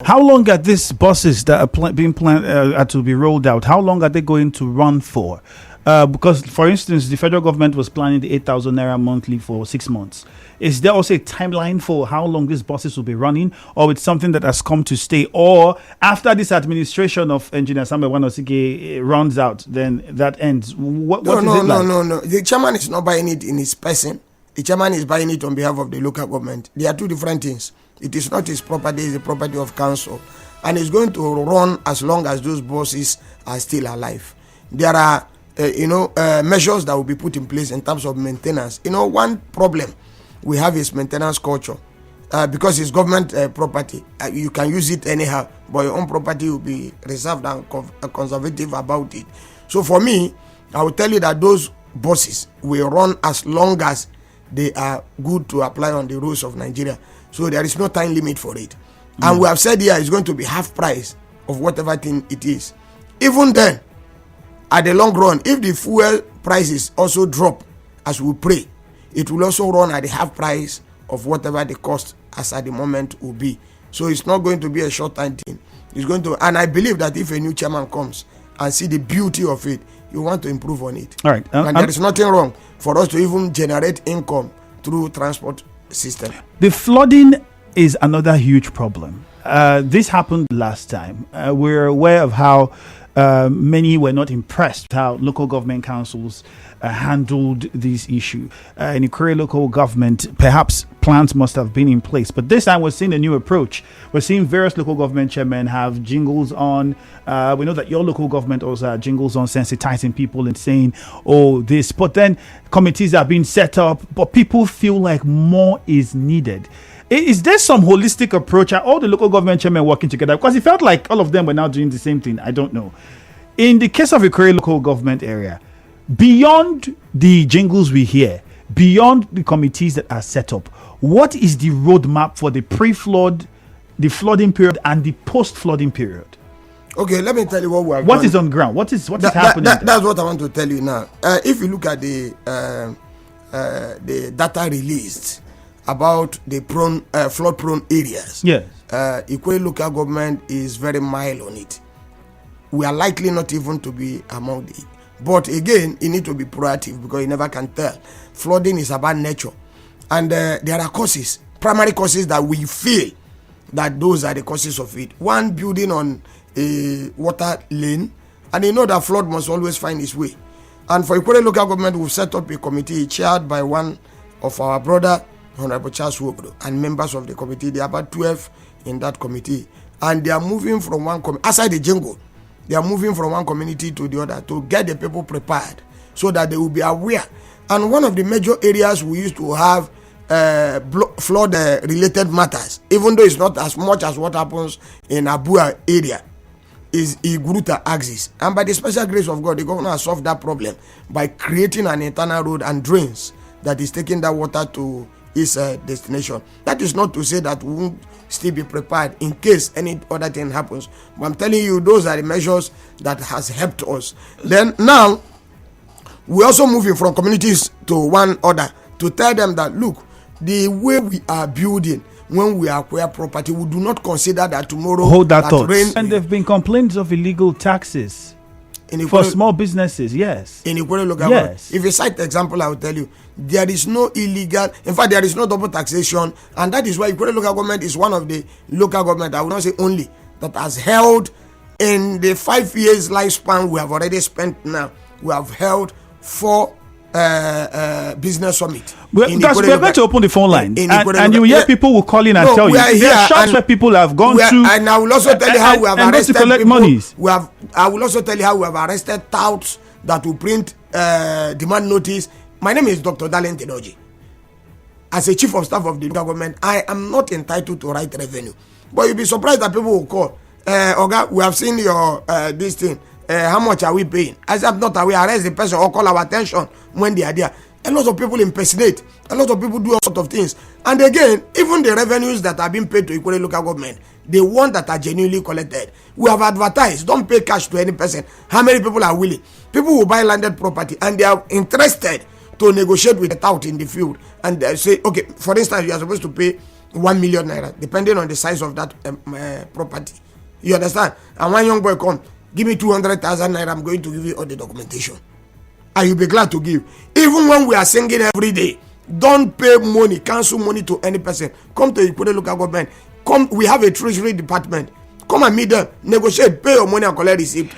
How long are these buses that are being planned to be rolled out? How long are they going to run for? Because, for instance, the federal government was planning the 8,000 naira monthly for 6 months. Is there also a timeline for how long these buses will be running, or it's something that has come to stay? Or after this administration of Engineer Samuel Nwanosike runs out, then that ends? What is it like? No. The chairman is not buying it in his person. The chairman is buying it on behalf of the local government. They are two different things. It is not his property, it's the property of council. And it's going to run as long as those buses are still alive. There are measures that will be put in place in terms of maintenance. One problem we have is maintenance culture. Because it's government property, you can use it anyhow, but your own property will be reserved and conservative about it. So for me, I will tell you that those buses will run as long as they are good to apply on the roads of Nigeria. So there is no time limit for it. And we have said here it's going to be half price of whatever thing it is. Even then, at the long run, if the fuel prices also drop, as we pray, it will also run at the half price of whatever the cost as at the moment will be. So it's not going to be a short time thing. It's going to, and I believe that if a new chairman comes and see the beauty of it, you want to improve on it. All right. And there is nothing wrong for us to even generate income through transport system. The flooding is another huge problem. This happened last time. We're aware of how many were not impressed with how local government councils handled this issue. In Ikwerre Local Government, perhaps plans must have been in place, but this time we're seeing a new approach. We're seeing various local government chairmen have jingles on. We know that your local government also had jingles on, sensitizing people and saying, oh, this. But then committees are being set up, but people feel like more is needed. Is there some holistic approach? Are all the local government chairmen working together? Because it felt like all of them were now doing the same thing. I don't know. In the case of Ikwerre local government area, beyond the jingles we hear, beyond the committees that are set up, what is the roadmap for the pre-flood, the flooding period, and the post-flooding period? Okay, let me tell you what we have What done. is on ground? What is happening? That's what I want to tell you now. If you look at the data released about the flood-prone areas, yes, Ikwerre local government is very mild on it. We are likely not even to be among it. But again, you need to be proactive because you never can tell. Flooding is about nature. And there are causes, primary causes that we feel that those are the causes of it. One, building on a water lane. And you know that flood must always find its way. And for Ikwerre local government, we've set up a committee chaired by one of our brother, Honorable Charles Wobro, and members of the committee. There are about 12 in that committee. And they are moving from one committee, aside the jingle, they are moving from one community to the other to get the people prepared so that they will be aware. And one of the major areas we used to have flood related matters, even though it's not as much as what happens in Abua area, is Iguruta axis. And by the special grace of God, the governor has solved that problem by creating an internal road and drains that is taking that water to its destination. That is not to say that we won't still be prepared in case any other thing happens. But I'm telling you, those are the measures that has helped us. Then now, we're also moving from communities to one other to tell them that, look, the way we are building, when we acquire property, we do not consider that tomorrow hold that thought. And there have been complaints of illegal taxes for small businesses, yes. In Ikwerre local government. If you cite the example, I will tell you, there is no illegal, in fact, there is no double taxation, and that is why Ikwerre local government is one of the local government, I will not say only, that has held, in the 5 years lifespan we have already spent now, we have held 4 business summit. Because we are going to open the phone line, and you hear people will call in and tell you there are shops where people have gone to, and I will also tell you how we have arrested collect people. Monies. I will also tell you how we have arrested touts that will print demand notice. My name is Dr. Darlington Orji. As a chief of staff of the local government, I am not entitled to write revenue, but you'll be surprised that people will call. Oga, we have seen your this thing. How much are we paying? As I'm not aware, arrest the person or call our attention when they are there. A lot of people impersonate. A lot of people do all sorts of things. And again, even the revenues that are being paid to Ikwerre local government, the ones that are genuinely collected, we have advertised. Don't pay cash to any person. How many people are willing? People will buy landed property and they are interested to negotiate with the tout in the field. And they say, okay, for instance, you are supposed to pay 1 million naira, depending on the size of that property. You understand? And one young boy come, give me 200,000 naira, I'm going to give you all the documentation. And you'll be glad to give. Even when we are singing every day, don't pay money, cancel money to any person. Come to Ikwerre Local Government. Come, we have a treasury department. Come and meet them, negotiate, pay your money and collect receipt.